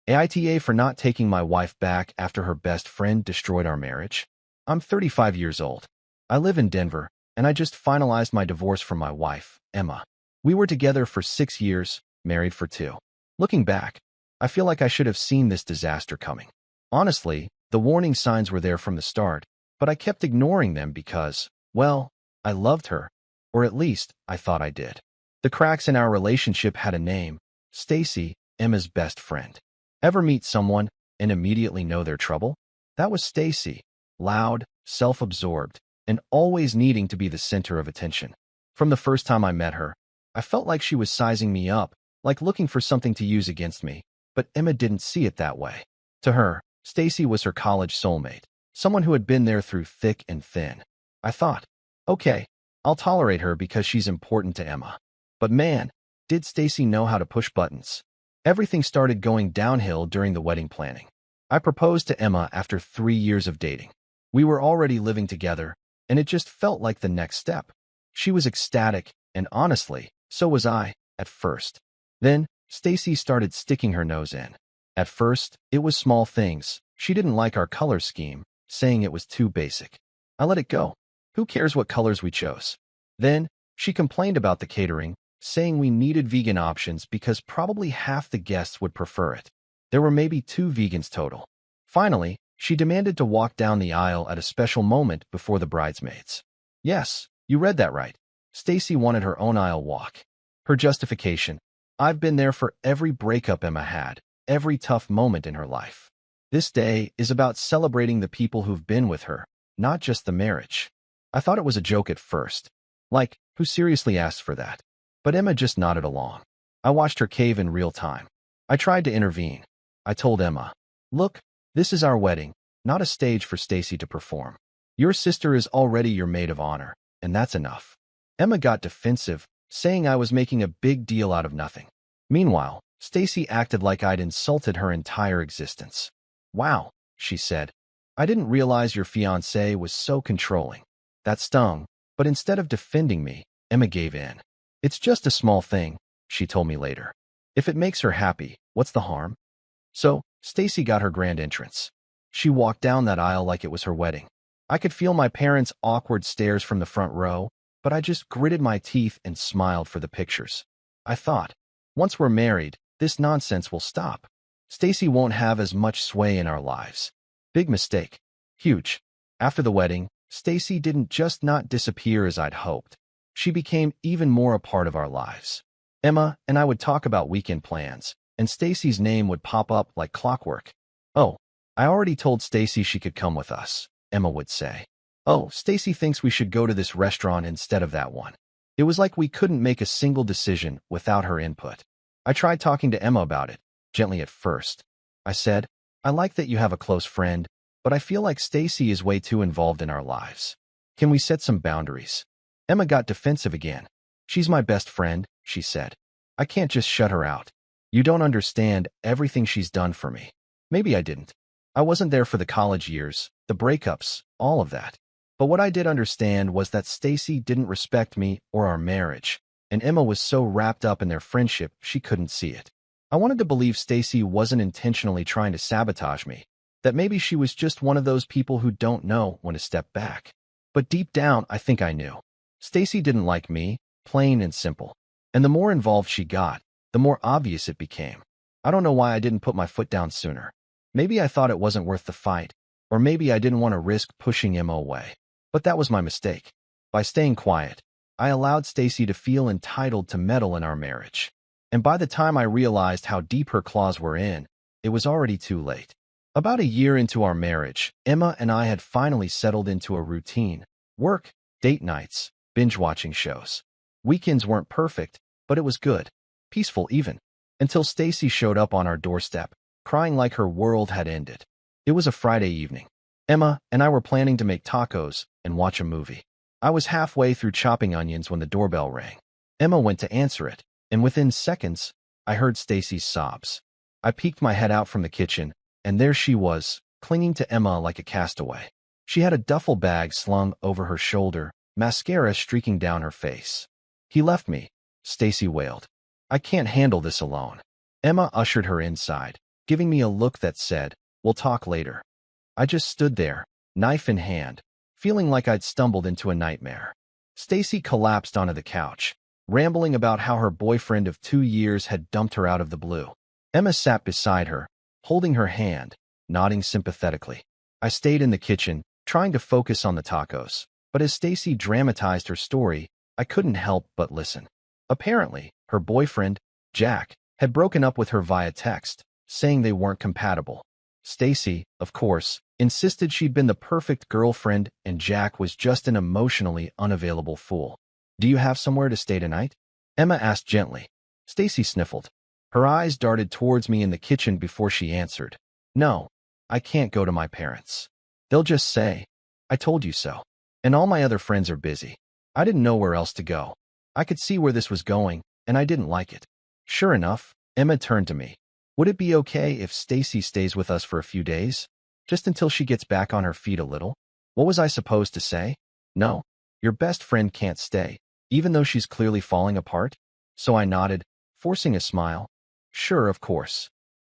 AITA for not taking my wife back after her best friend destroyed our marriage. I'm 35 years old. I live in Denver, and I just finalized my divorce from my wife, Emma. We were together for 6 years, married for 2. Looking back, I feel like I should have seen this disaster coming. Honestly, the warning signs were there from the start, but I kept ignoring them because, well, I loved her, or at least I thought I did. The cracks in our relationship had a name: Stacy, Emma's best friend. Ever meet someone and immediately know their trouble? That was Stacy, loud, self-absorbed, and always needing to be the center of attention. From the first time I met her, I felt like she was sizing me up, like looking for something to use against me, but Emma didn't see it that way. To her, Stacy was her college soulmate, someone who had been there through thick and thin. I thought, okay, I'll tolerate her because she's important to Emma. But man, did Stacy know how to push buttons. Everything started going downhill during the wedding planning. I proposed to Emma after 3 years of dating. We were already living together, and it just felt like the next step. She was ecstatic, and honestly, so was I, at first. Then, Stacy started sticking her nose in. At first, it was small things. She didn't like our color scheme, saying it was too basic. I let it go. Who cares what colors we chose? Then, she complained about the catering, saying we needed vegan options because probably half the guests would prefer it. There were maybe 2 vegans total. Finally, she demanded to walk down the aisle at a special moment before the bridesmaids. Yes, you read that right. Stacy wanted her own aisle walk. Her justification: I've been there for every breakup Emma had, every tough moment in her life. This day is about celebrating the people who've been with her, not just the marriage. I thought it was a joke at first. Like, who seriously asked for that? But Emma just nodded along. I watched her cave in real time. I tried to intervene. I told Emma, look, this is our wedding, not a stage for Stacy to perform. Your sister is already your maid of honor, and that's enough. Emma got defensive, saying I was making a big deal out of nothing. Meanwhile, Stacy acted like I'd insulted her entire existence. Wow, she said. I didn't realize your fiancé was so controlling. That stung, but instead of defending me, Emma gave in. It's just a small thing, she told me later. If it makes her happy, what's the harm? So, Stacy got her grand entrance. She walked down that aisle like it was her wedding. I could feel my parents' awkward stares from the front row, but I just gritted my teeth and smiled for the pictures. I thought, once we're married, this nonsense will stop. Stacy won't have as much sway in our lives. Big mistake. Huge. After the wedding, Stacy didn't just not disappear as I'd hoped. She became even more a part of our lives. Emma and I would talk about weekend plans, and Stacy's name would pop up like clockwork. Oh, I already told Stacy she could come with us, Emma would say. Oh, Stacy thinks we should go to this restaurant instead of that one. It was like we couldn't make a single decision without her input. I tried talking to Emma about it, gently at first. I said, I like that you have a close friend, but I feel like Stacy is way too involved in our lives. Can we set some boundaries? Emma got defensive again. She's my best friend, she said. I can't just shut her out. You don't understand everything she's done for me. Maybe I didn't. I wasn't there for the college years, the breakups, all of that. But what I did understand was that Stacy didn't respect me or our marriage, and Emma was so wrapped up in their friendship she couldn't see it. I wanted to believe Stacy wasn't intentionally trying to sabotage me, that maybe she was just one of those people who don't know when to step back. But deep down, I think I knew. Stacy didn't like me, plain and simple. And the more involved she got, the more obvious it became. I don't know why I didn't put my foot down sooner. Maybe I thought it wasn't worth the fight, or maybe I didn't want to risk pushing Emma away. But that was my mistake. By staying quiet, I allowed Stacy to feel entitled to meddle in our marriage. And by the time I realized how deep her claws were in, it was already too late. About a year into our marriage, Emma and I had finally settled into a routine: work, date nights, binge-watching shows. Weekends weren't perfect, but it was good. Peaceful even. Until Stacy showed up on our doorstep, crying like her world had ended. It was a Friday evening. Emma and I were planning to make tacos and watch a movie. I was halfway through chopping onions when the doorbell rang. Emma went to answer it, and within seconds, I heard Stacy's sobs. I peeked my head out from the kitchen, and there she was, clinging to Emma like a castaway. She had a duffel bag slung over her shoulder, mascara streaking down her face. He left me, Stacy wailed. I can't handle this alone. Emma ushered her inside, giving me a look that said, "We'll talk later." I just stood there, knife in hand, feeling like I'd stumbled into a nightmare. Stacy collapsed onto the couch, rambling about how her boyfriend of 2 years had dumped her out of the blue. Emma sat beside her, holding her hand, nodding sympathetically. I stayed in the kitchen, trying to focus on the tacos, but as Stacy dramatized her story, I couldn't help but listen. Apparently, her boyfriend, Jack, had broken up with her via text, saying they weren't compatible. Stacy, of course, insisted she'd been the perfect girlfriend and Jack was just an emotionally unavailable fool. "Do you have somewhere to stay tonight?" Emma asked gently. Stacy sniffled. Her eyes darted towards me in the kitchen before she answered. "No, I can't go to my parents. They'll just say, 'I told you so.' And all my other friends are busy." I didn't know where else to go. I could see where this was going, and I didn't like it. Sure enough, Emma turned to me. "Would it be okay if Stacy stays with us for a few days? Just until she gets back on her feet a little?" What was I supposed to say? No, your best friend can't stay, even though she's clearly falling apart? So I nodded, forcing a smile. Sure, of course.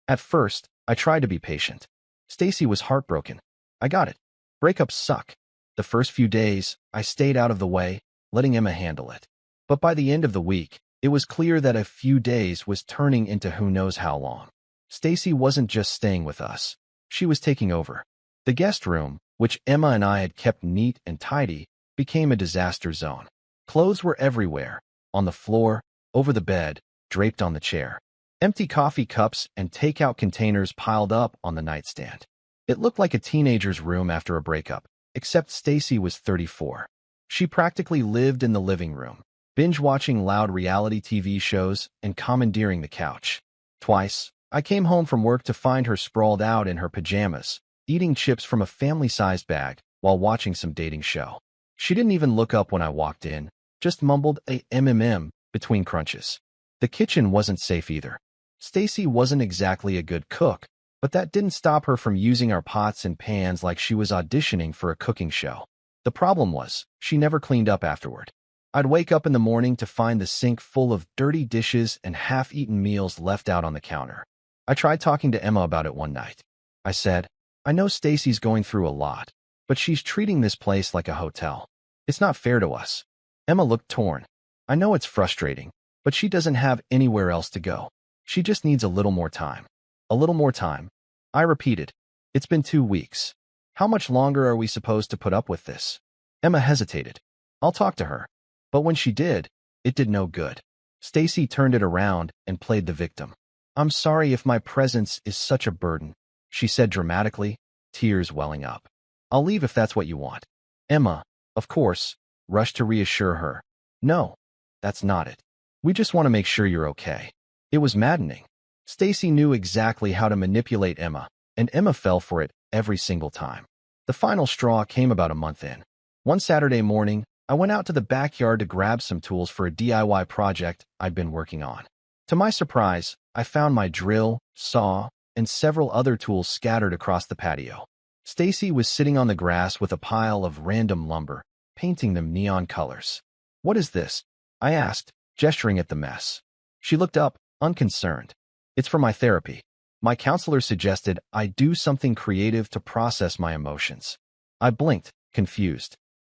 At first, I tried to be patient. Stacy was heartbroken. I got it. Breakups suck. The first few days, I stayed out of the way, letting Emma handle it. But by the end of the week, it was clear that a few days was turning into who knows how long. Stacy wasn't just staying with us. She was taking over. The guest room, which Emma and I had kept neat and tidy, became a disaster zone. Clothes were everywhere, on the floor, over the bed, draped on the chair. Empty coffee cups and takeout containers piled up on the nightstand. It looked like a teenager's room after a breakup, except Stacy was 34. She practically lived in the living room, binge-watching loud reality TV shows and commandeering the couch. Twice, I came home from work to find her sprawled out in her pajamas, eating chips from a family-sized bag while watching some dating show. She didn't even look up when I walked in, just mumbled a MMM between crunches. The kitchen wasn't safe either. Stacy wasn't exactly a good cook, but that didn't stop her from using our pots and pans like she was auditioning for a cooking show. The problem was, she never cleaned up afterward. I'd wake up in the morning to find the sink full of dirty dishes and half-eaten meals left out on the counter. I tried talking to Emma about it one night. I said, "I know Stacy's going through a lot, but she's treating this place like a hotel. It's not fair to us." Emma looked torn. "I know it's frustrating, but she doesn't have anywhere else to go. She just needs a little more time." "A little more time?" I repeated. "It's been 2 weeks. How much longer are we supposed to put up with this?" Emma hesitated. "I'll talk to her." But when she did, it did no good. Stacy turned it around and played the victim. "I'm sorry if my presence is such a burden," she said dramatically, tears welling up. "I'll leave if that's what you want." Emma, of course, rushed to reassure her. "No, that's not it. We just want to make sure you're okay." It was maddening. Stacy knew exactly how to manipulate Emma, and Emma fell for it every single time. The final straw came about a month in. One Saturday morning, I went out to the backyard to grab some tools for a DIY project I'd been working on. To my surprise, I found my drill, saw, and several other tools scattered across the patio. Stacy was sitting on the grass with a pile of random lumber, painting them neon colors. "What is this?" I asked, gesturing at the mess. She looked up, unconcerned. "It's for my therapy. My counselor suggested I do something creative to process my emotions." I blinked, confused.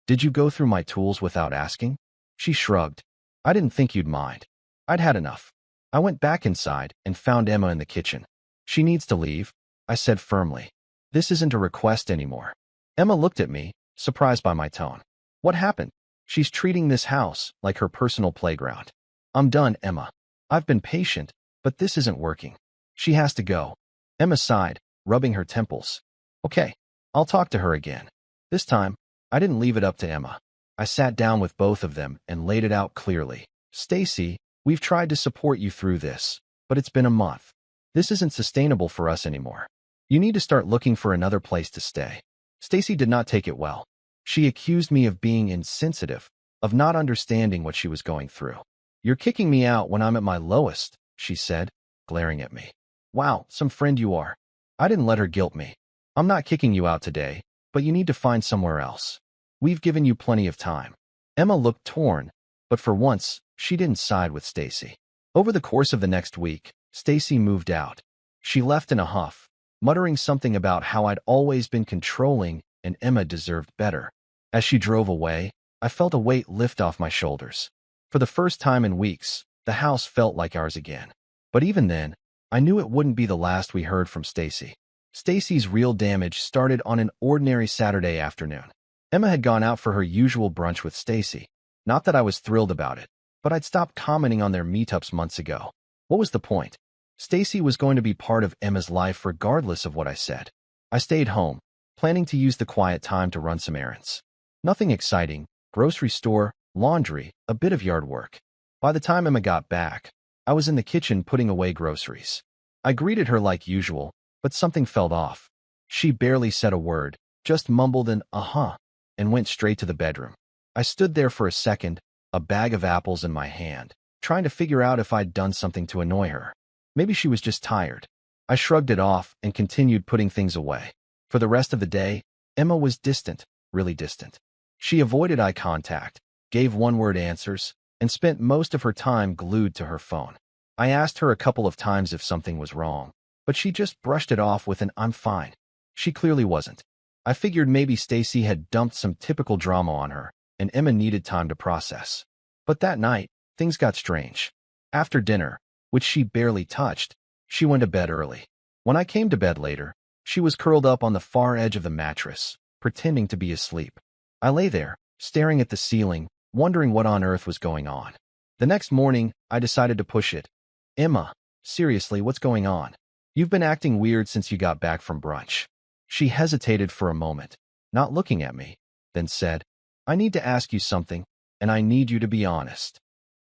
"Did you go through my tools without asking?" She shrugged. "I didn't think you'd mind. I'd had enough." I went back inside and found Emma in the kitchen. "She needs to leave," I said firmly. "This isn't a request anymore." Emma looked at me, surprised by my tone. "What happened?" "She's treating this house like her personal playground." "I'm done, Emma. I've been patient, but this isn't working. She has to go." Emma sighed, rubbing her temples. "Okay, I'll talk to her again." This time, I didn't leave it up to Emma. I sat down with both of them and laid it out clearly. "Stacy, we've tried to support you through this, but it's been a month. This isn't sustainable for us anymore. You need to start looking for another place to stay." Stacy did not take it well. She accused me of being insensitive, of not understanding what she was going through. "You're kicking me out when I'm at my lowest," she said, glaring at me. "Wow, some friend you are." I didn't let her guilt me. "I'm not kicking you out today, but you need to find somewhere else. We've given you plenty of time." Emma looked torn, but for once, she didn't side with Stacy. Over the course of the next week, Stacy moved out. She left in a huff, muttering something about how I'd always been controlling and Emma deserved better. As she drove away, I felt a weight lift off my shoulders. For the first time in weeks, the house felt like ours again. But even then, I knew it wouldn't be the last we heard from Stacy. Stacy's real damage started on an ordinary Saturday afternoon. Emma had gone out for her usual brunch with Stacy. Not that I was thrilled about it, but I'd stopped commenting on their meetups months ago. What was the point? Stacy was going to be part of Emma's life regardless of what I said. I stayed home, planning to use the quiet time to run some errands. Nothing exciting, grocery store, laundry, a bit of yard work. By the time Emma got back, I was in the kitchen putting away groceries. I greeted her like usual, but something felt off. She barely said a word, just mumbled an "uh-huh," and went straight to the bedroom. I stood there for a second, a bag of apples in my hand, trying to figure out if I'd done something to annoy her. Maybe she was just tired. I shrugged it off and continued putting things away. For the rest of the day, Emma was distant, really distant. She avoided eye contact, gave one-word answers, and spent most of her time glued to her phone. I asked her a couple of times if something was wrong, but she just brushed it off with an "I'm fine." She clearly wasn't. I figured maybe Stacy had dumped some typical drama on her, and Emma needed time to process. But that night, things got strange. After dinner, which she barely touched, she went to bed early. When I came to bed later, she was curled up on the far edge of the mattress, pretending to be asleep. I lay there, staring at the ceiling, wondering what on earth was going on. The next morning, I decided to push it. "Emma, seriously, what's going on? You've been acting weird since you got back from brunch." She hesitated for a moment, not looking at me, then said, "I need to ask you something, and I need you to be honest."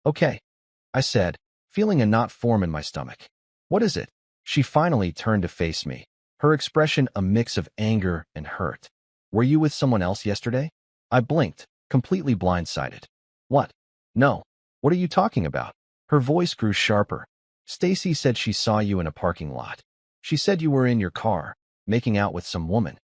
"Okay," I said, feeling a knot form in my stomach. "What is it?" She finally turned to face me, her expression a mix of anger and hurt. "Were you with someone else yesterday?" I blinked, completely blindsided. "What? No. What are you talking about?" Her voice grew sharper. "Stacy said she saw you in a parking lot. She said you were in your car, making out with some woman."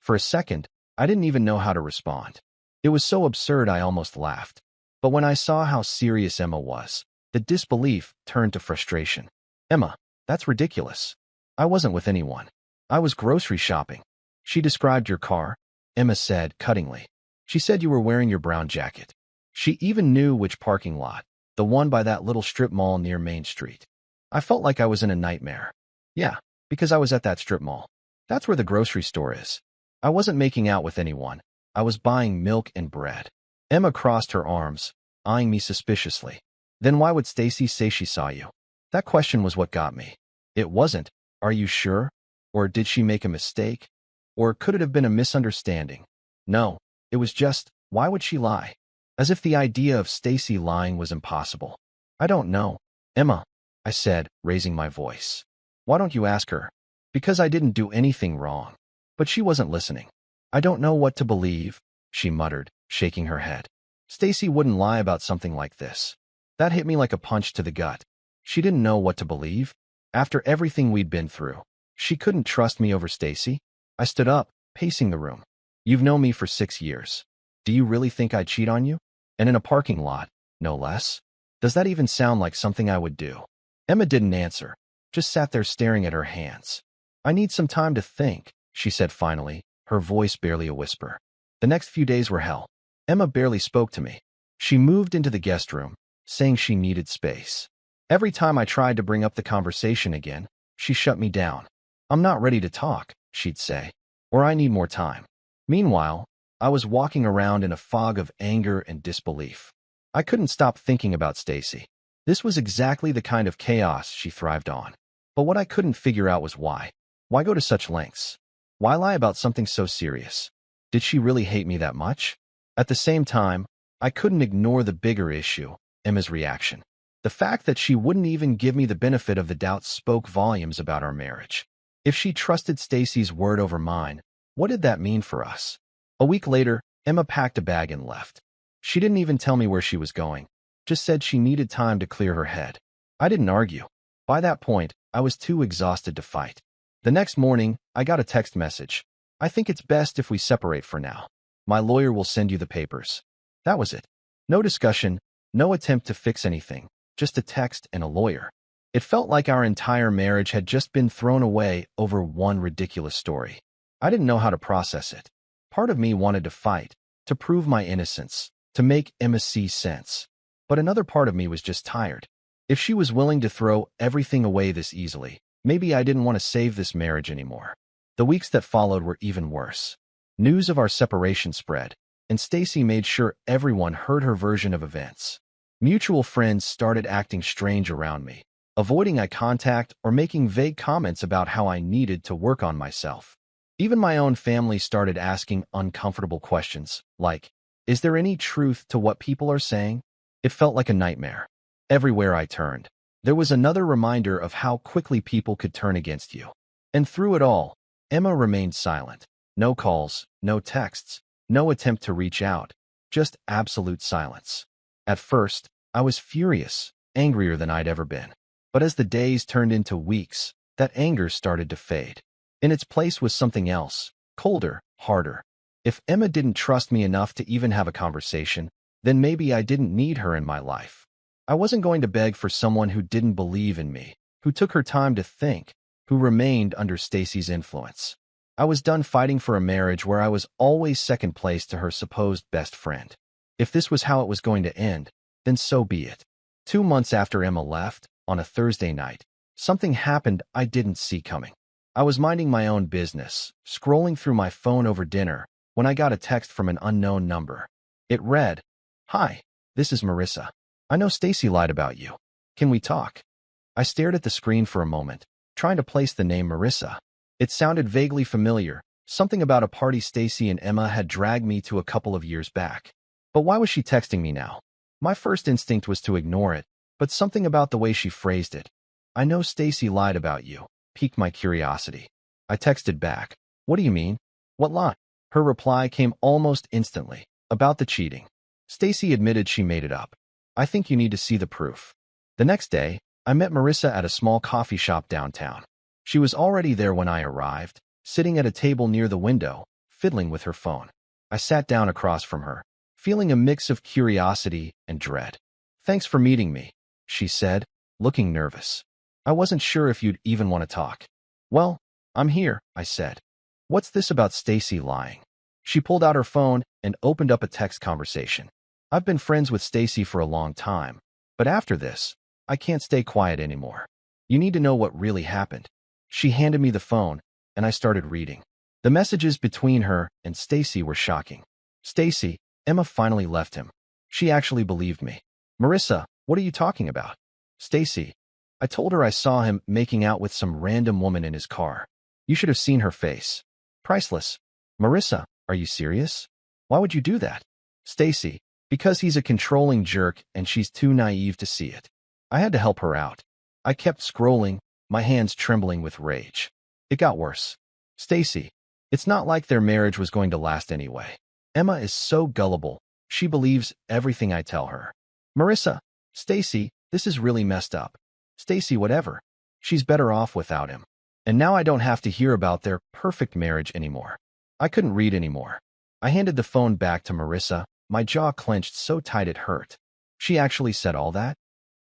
For a second, I didn't even know how to respond. It was so absurd I almost laughed. But when I saw how serious Emma was, the disbelief turned to frustration. "Emma, that's ridiculous. I wasn't with anyone. I was grocery shopping." "She described your car," Emma said cuttingly. "She said you were wearing your brown jacket. She even knew which parking lot, the one by that little strip mall near Main Street." I felt like I was in a nightmare. Yeah, because I was at that strip mall. That's where the grocery store is. I wasn't making out with anyone. I was buying milk and bread. Emma crossed her arms, eyeing me suspiciously. "Then why would Stacy say she saw you?" That question was what got me. It wasn't, "Are you sure?" Or "Did she make a mistake?" Or "Could it have been a misunderstanding?" No, it was just, "Why would she lie?" As if the idea of Stacy lying was impossible. "I don't know, Emma," I said, raising my voice. "Why don't you ask her?" "Because I didn't do anything wrong." But she wasn't listening. "I don't know what to believe," she muttered, shaking her head. Stacy wouldn't lie about something like this. That hit me like a punch to the gut. She didn't know what to believe. After everything we'd been through, she couldn't trust me over Stacy. I stood up, pacing the room. "You've known me for 6 years. Do you really think I'd cheat on you? And in a parking lot, no less? Does that even sound like something I would do?" Emma didn't answer, just sat there staring at her hands. "I need some time to think," she said finally, her voice barely a whisper. The next few days were hell. Emma barely spoke to me. She moved into the guest room, saying she needed space. Every time I tried to bring up the conversation again, she shut me down. "I'm not ready to talk," she'd say, or "I need more time." Meanwhile, I was walking around in a fog of anger and disbelief. I couldn't stop thinking about Stacy. This was exactly the kind of chaos she thrived on. But what I couldn't figure out was why. Why go to such lengths? Why lie about something so serious? Did she really hate me that much? At the same time, I couldn't ignore the bigger issue, Emma's reaction. The fact that she wouldn't even give me the benefit of the doubt spoke volumes about our marriage. If she trusted Stacy's word over mine, what did that mean for us? A week later, Emma packed a bag and left. She didn't even tell me where she was going, just said she needed time to clear her head. I didn't argue. By that point, I was too exhausted to fight. The next morning, I got a text message. "I think it's best if we separate for now. My lawyer will send you the papers." That was it. No discussion, no attempt to fix anything, just a text and a lawyer. It felt like our entire marriage had just been thrown away over one ridiculous story. I didn't know how to process it. Part of me wanted to fight, to prove my innocence, to make Emma see sense. But another part of me was just tired. If she was willing to throw everything away this easily, maybe I didn't want to save this marriage anymore. The weeks that followed were even worse. News of our separation spread, and Stacy made sure everyone heard her version of events. Mutual friends started acting strange around me, avoiding eye contact or making vague comments about how I needed to work on myself. Even my own family started asking uncomfortable questions, like, is there any truth to what people are saying? It felt like a nightmare. Everywhere I turned, there was another reminder of how quickly people could turn against you. And through it all, Emma remained silent. No calls, no texts, no attempt to reach out, just absolute silence. At first, I was furious, angrier than I'd ever been. But as the days turned into weeks, that anger started to fade. In its place was something else, colder, harder. If Emma didn't trust me enough to even have a conversation, then maybe I didn't need her in my life. I wasn't going to beg for someone who didn't believe in me, who took her time to think, who remained under Stacy's influence. I was done fighting for a marriage where I was always second place to her supposed best friend. If this was how it was going to end, then so be it. 2 months after Emma left, on a Thursday night, something happened I didn't see coming. I was minding my own business, scrolling through my phone over dinner, when I got a text from an unknown number. It read, "Hi, this is Marissa. I know Stacy lied about you. Can we talk?" I stared at the screen for a moment, trying to place the name Marissa. It sounded vaguely familiar, something about a party Stacy and Emma had dragged me to a couple of years back. But why was she texting me now? My first instinct was to ignore it, but something about the way she phrased it, "I know Stacy lied about you," piqued my curiosity. I texted back, "What do you mean? What lie?" Her reply came almost instantly, "About the cheating. Stacy admitted she made it up. I think you need to see the proof." The next day, I met Marissa at a small coffee shop downtown. She was already there when I arrived, sitting at a table near the window, fiddling with her phone. I sat down across from her, feeling a mix of curiosity and dread. "Thanks for meeting me," she said, looking nervous. "I wasn't sure if you'd even want to talk." "Well, I'm here," I said. "What's this about Stacy lying?" She pulled out her phone and opened up a text conversation. "I've been friends with Stacy for a long time, but after this, I can't stay quiet anymore. You need to know what really happened." She handed me the phone, and I started reading. The messages between her and Stacy were shocking. "Stacy, Emma finally left him. She actually believed me." "Marissa, what are you talking about?" "Stacy, I told her I saw him making out with some random woman in his car. You should have seen her face. Priceless." "Marissa, are you serious? Why would you do that?" "Stacy, because he's a controlling jerk and she's too naive to see it." I had to help her out. I kept scrolling, my hands trembling with rage. It got worse. "Stacy, it's not like their marriage was going to last anyway. Emma is so gullible. She believes everything I tell her." "Marissa, Stacy, this is really messed up." "Stacy, whatever. She's better off without him. And now I don't have to hear about their perfect marriage anymore." I couldn't read anymore. I handed the phone back to Marissa, my jaw clenched so tight it hurt. "She actually said all that?"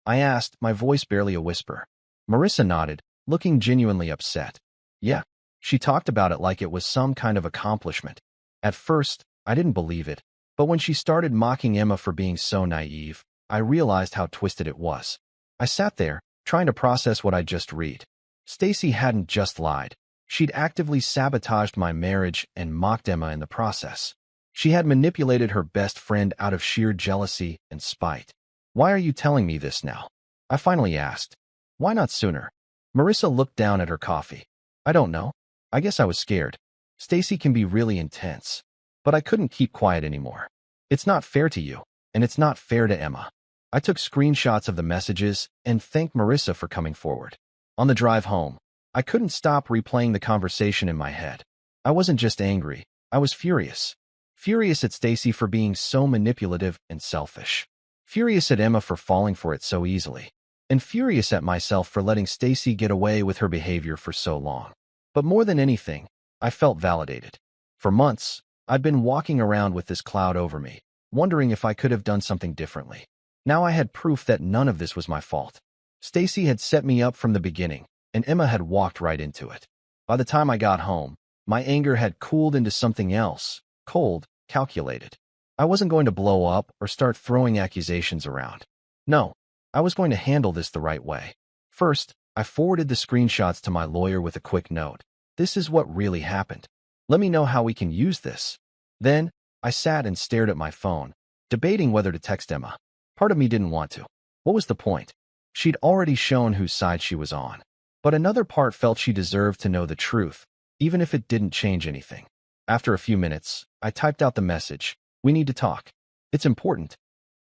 I asked, my voice barely a whisper. Marissa nodded, looking genuinely upset. "Yeah, she talked about it like it was some kind of accomplishment. At first, I didn't believe it, but when she started mocking Emma for being so naive, I realized how twisted it was." I sat there, trying to process what I'd just read. Stacy hadn't just lied. She'd actively sabotaged my marriage and mocked Emma in the process. She had manipulated her best friend out of sheer jealousy and spite. "Why are you telling me this now?" I finally asked. "Why not sooner?" Marissa looked down at her coffee. "I don't know. I guess I was scared. Stacy can be really intense. But I couldn't keep quiet anymore. It's not fair to you, and it's not fair to Emma." I took screenshots of the messages and thanked Marissa for coming forward. On the drive home, I couldn't stop replaying the conversation in my head. I wasn't just angry, I was furious. Furious at Stacy for being so manipulative and selfish. Furious at Emma for falling for it so easily. And furious at myself for letting Stacy get away with her behavior for so long. But more than anything, I felt validated. For months, I'd been walking around with this cloud over me, wondering if I could have done something differently. Now I had proof that none of this was my fault. Stacy had set me up from the beginning, and Emma had walked right into it. By the time I got home, my anger had cooled into something else, cold, calculated. I wasn't going to blow up or start throwing accusations around. No, I was going to handle this the right way. First, I forwarded the screenshots to my lawyer with a quick note. This is what really happened. Let me know how we can use this. Then, I sat and stared at my phone, debating whether to text Emma. Part of me didn't want to. What was the point? She'd already shown whose side she was on. But another part felt she deserved to know the truth, even if it didn't change anything. After a few minutes, I typed out the message. We need to talk. It's important.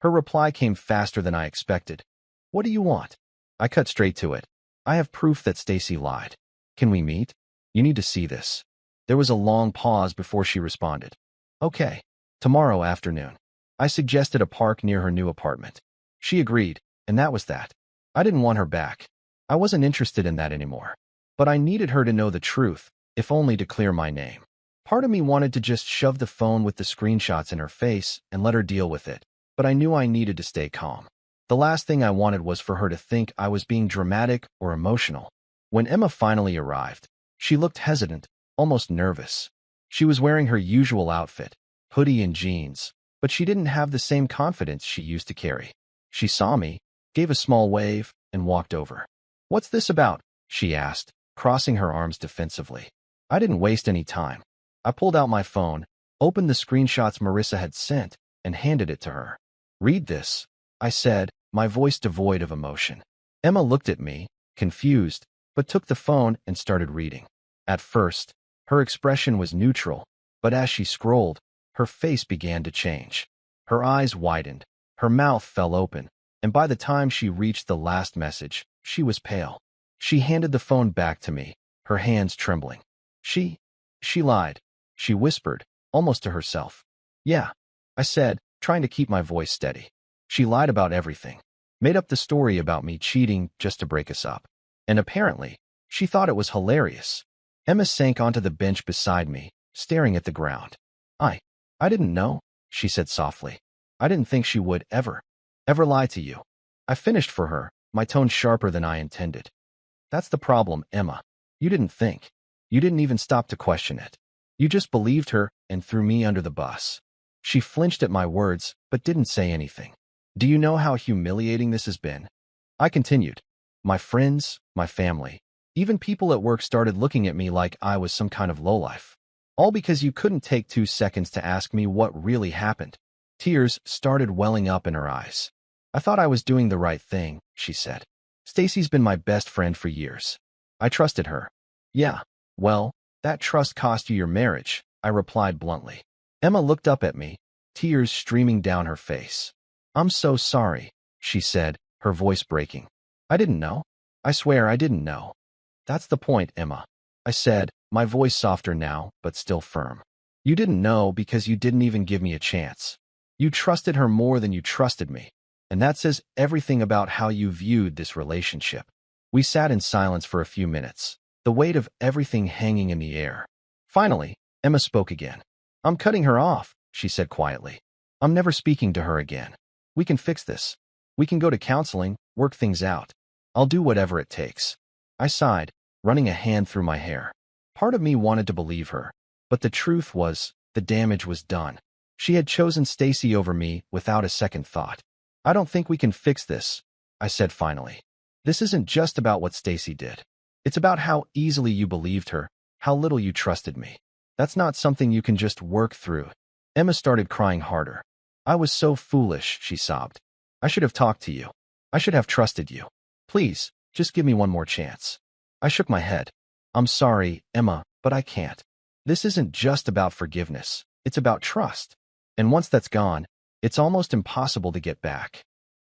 Her reply came faster than I expected. What do you want? I cut straight to it. I have proof that Stacy lied. Can we meet? You need to see this. There was a long pause before she responded. Okay, tomorrow afternoon. I suggested a park near her new apartment. She agreed, and that was that. I didn't want her back. I wasn't interested in that anymore. But I needed her to know the truth, if only to clear my name. Part of me wanted to just shove the phone with the screenshots in her face and let her deal with it, but I knew I needed to stay calm. The last thing I wanted was for her to think I was being dramatic or emotional. When Emma finally arrived, she looked hesitant, almost nervous. She was wearing her usual outfit, hoodie and jeans, but she didn't have the same confidence she used to carry. She saw me, gave a small wave, and walked over. What's this about? She asked, crossing her arms defensively. I didn't waste any time. I pulled out my phone, opened the screenshots Marissa had sent, and handed it to her. Read this, I said, my voice devoid of emotion. Emma looked at me, confused, but took the phone and started reading. At first, her expression was neutral, but as she scrolled, her face began to change. Her eyes widened, her mouth fell open, and by the time she reached the last message, she was pale. She handed the phone back to me, her hands trembling. She lied, she whispered, almost to herself. Yeah, I said, trying to keep my voice steady. She lied about everything, made up the story about me cheating just to break us up. And apparently, she thought it was hilarious. Emma sank onto the bench beside me, staring at the ground. I didn't know, she said softly. I didn't think she would ever lie to you. I finished for her, my tone sharper than I intended. That's the problem, Emma. You didn't think. You didn't even stop to question it. You just believed her and threw me under the bus. She flinched at my words, but didn't say anything. Do you know how humiliating this has been? I continued. My friends, my family, even people at work started looking at me like I was some kind of lowlife. All because you couldn't take 2 seconds to ask me what really happened. Tears started welling up in her eyes. I thought I was doing the right thing, she said. Stacy's been my best friend for years. I trusted her. Yeah, well, that trust cost you your marriage, I replied bluntly. Emma looked up at me, tears streaming down her face. I'm so sorry, she said, her voice breaking. I didn't know. I swear I didn't know. That's the point, Emma, I said, my voice softer now, but still firm. You didn't know because you didn't even give me a chance. You trusted her more than you trusted me, and that says everything about how you viewed this relationship. We sat in silence for a few minutes, the weight of everything hanging in the air. Finally, Emma spoke again. I'm cutting her off, she said quietly. I'm never speaking to her again. We can fix this. We can go to counseling, work things out. I'll do whatever it takes. I sighed, running a hand through my hair. Part of me wanted to believe her, but the truth was, the damage was done. She had chosen Stacy over me without a second thought. I don't think we can fix this, I said finally. This isn't just about what Stacy did. It's about how easily you believed her, how little you trusted me. That's not something you can just work through. Emma started crying harder. I was so foolish, she sobbed. I should have talked to you. I should have trusted you. Please, just give me one more chance. I shook my head. I'm sorry, Emma, but I can't. This isn't just about forgiveness. It's about trust. And once that's gone, it's almost impossible to get back.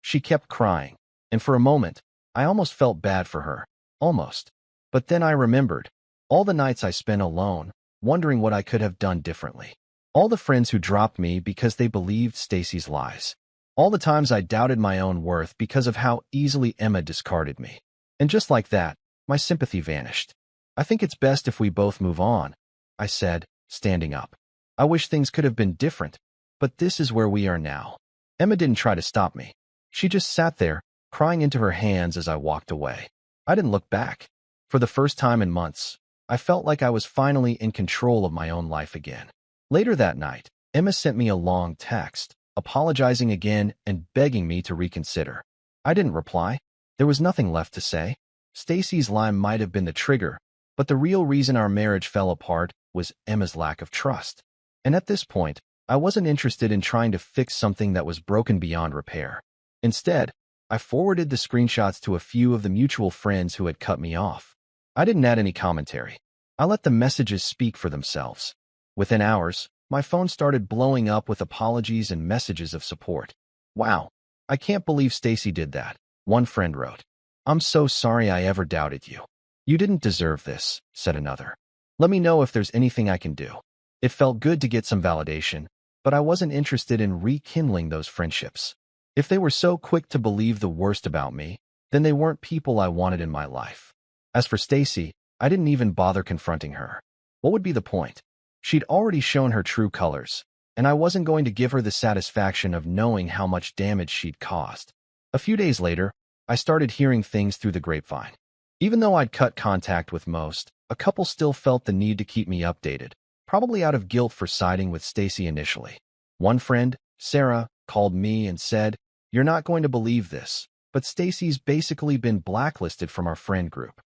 She kept crying, and for a moment, I almost felt bad for her. Almost. But then I remembered all the nights I spent alone, wondering what I could have done differently. All the friends who dropped me because they believed Stacy's lies. All the times I doubted my own worth because of how easily Emma discarded me. And just like that, my sympathy vanished. I think it's best if we both move on, I said, standing up. I wish things could have been different, but this is where we are now. Emma didn't try to stop me. She just sat there, crying into her hands as I walked away. I didn't look back. For the first time in months, I felt like I was finally in control of my own life again. Later that night, Emma sent me a long text, apologizing again and begging me to reconsider. I didn't reply. There was nothing left to say. Stacy's lie might have been the trigger, but the real reason our marriage fell apart was Emma's lack of trust. And at this point, I wasn't interested in trying to fix something that was broken beyond repair. Instead, I forwarded the screenshots to a few of the mutual friends who had cut me off. I didn't add any commentary. I let the messages speak for themselves. Within hours, my phone started blowing up with apologies and messages of support. "Wow, I can't believe Stacy did that," one friend wrote. "I'm so sorry I ever doubted you." "You didn't deserve this," said another. "Let me know if there's anything I can do." It felt good to get some validation, but I wasn't interested in rekindling those friendships. If they were so quick to believe the worst about me, then they weren't people I wanted in my life. As for Stacy, I didn't even bother confronting her. What would be the point? She'd already shown her true colors, and I wasn't going to give her the satisfaction of knowing how much damage she'd caused. A few days later, I started hearing things through the grapevine. Even though I'd cut contact with most, a couple still felt the need to keep me updated, probably out of guilt for siding with Stacy initially. One friend, Sarah, called me and said, "You're not going to believe this, but Stacy's basically been blacklisted from our friend group."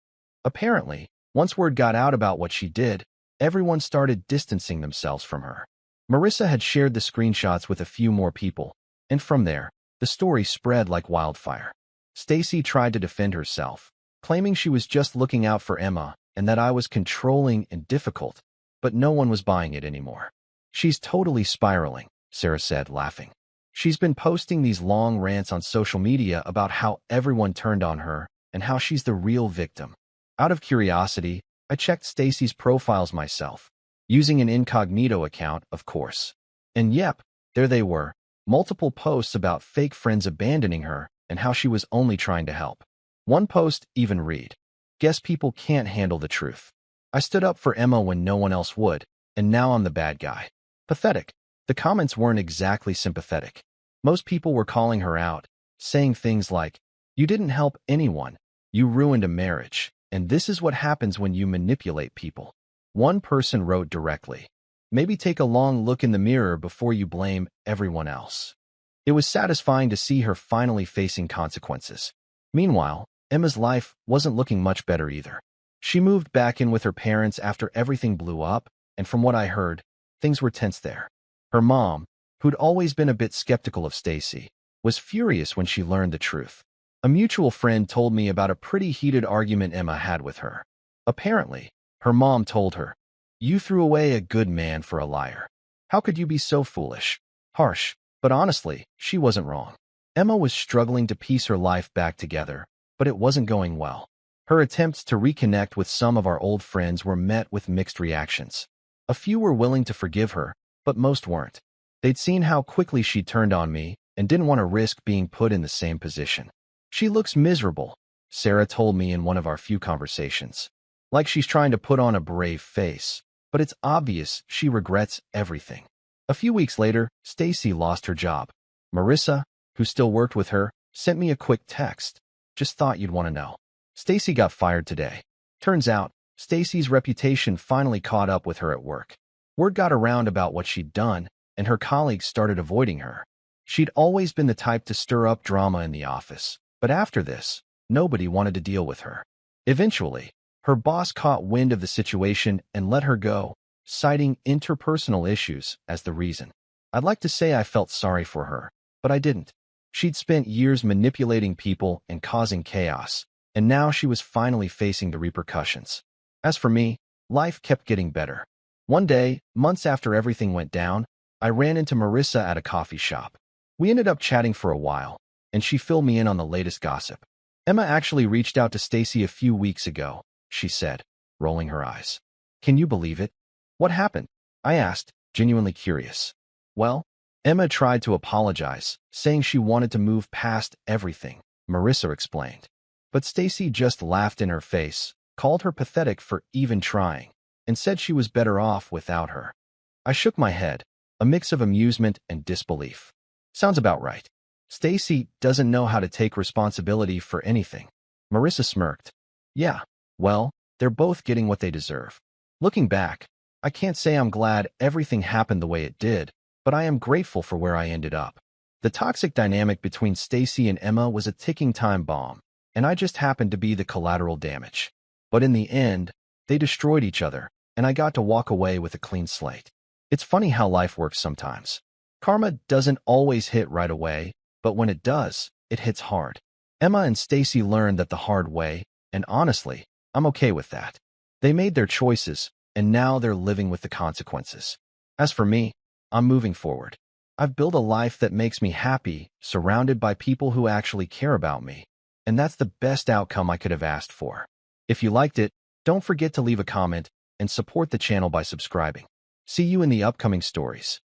Apparently, once word got out about what she did, everyone started distancing themselves from her. Marissa had shared the screenshots with a few more people, and from there, the story spread like wildfire. Stacy tried to defend herself, claiming she was just looking out for Emma and that I was controlling and difficult, but no one was buying it anymore. "She's totally spiraling," Sarah said, laughing. "She's been posting these long rants on social media about how everyone turned on her and how she's the real victim." Out of curiosity, I checked Stacy's profiles myself, using an incognito account, of course. And yep, there they were, multiple posts about fake friends abandoning her and how she was only trying to help. One post even read, "Guess people can't handle the truth. I stood up for Emma when no one else would, and now I'm the bad guy." Pathetic. The comments weren't exactly sympathetic. Most people were calling her out, saying things like, "You didn't help anyone. You ruined a marriage. And this is what happens when you manipulate people." One person wrote directly, "Maybe take a long look in the mirror before you blame everyone else." It was satisfying to see her finally facing consequences. Meanwhile, Emma's life wasn't looking much better either. She moved back in with her parents after everything blew up, and from what I heard, things were tense there. Her mom, who'd always been a bit skeptical of Stacy, was furious when she learned the truth. A mutual friend told me about a pretty heated argument Emma had with her. Apparently, her mom told her, "You threw away a good man for a liar. How could you be so foolish?" Harsh, but honestly, she wasn't wrong. Emma was struggling to piece her life back together, but it wasn't going well. Her attempts to reconnect with some of our old friends were met with mixed reactions. A few were willing to forgive her, but most weren't. They'd seen how quickly she turned on me and didn't want to risk being put in the same position. "She looks miserable," Sarah told me in one of our few conversations. "Like she's trying to put on a brave face, but it's obvious she regrets everything." A few weeks later, Stacy lost her job. Marissa, who still worked with her, sent me a quick text. "Just thought you'd want to know. Stacy got fired today." Turns out, Stacy's reputation finally caught up with her at work. Word got around about what she'd done, and her colleagues started avoiding her. She'd always been the type to stir up drama in the office, but after this, nobody wanted to deal with her. Eventually, her boss caught wind of the situation and let her go, citing interpersonal issues as the reason. I'd like to say I felt sorry for her, but I didn't. She'd spent years manipulating people and causing chaos, and now she was finally facing the repercussions. As for me, life kept getting better. One day, months after everything went down, I ran into Marissa at a coffee shop. We ended up chatting for a while, and she filled me in on the latest gossip. "Emma actually reached out to Stacy a few weeks ago," she said, rolling her eyes. "Can you believe it?" "What happened?" I asked, genuinely curious. "Well, Emma tried to apologize, saying she wanted to move past everything," Marissa explained. "But Stacy just laughed in her face, called her pathetic for even trying, and said she was better off without her." I shook my head, a mix of amusement and disbelief. "Sounds about right." Stacy doesn't know how to take responsibility for anything. Marissa smirked. Yeah, well, they're both getting what they deserve. Looking back, I can't say I'm glad everything happened the way it did, but I am grateful for where I ended up. The toxic dynamic between Stacy and Emma was a ticking time bomb, and I just happened to be the collateral damage. But in the end, they destroyed each other, and I got to walk away with a clean slate. It's funny how life works sometimes. Karma doesn't always hit right away, but when it does, it hits hard. Emma and Stacy learned that the hard way, and honestly, I'm okay with that. They made their choices, and now they're living with the consequences. As for me, I'm moving forward. I've built a life that makes me happy, surrounded by people who actually care about me. And that's the best outcome I could have asked for. If you liked it, don't forget to leave a comment and support the channel by subscribing. See you in the upcoming stories.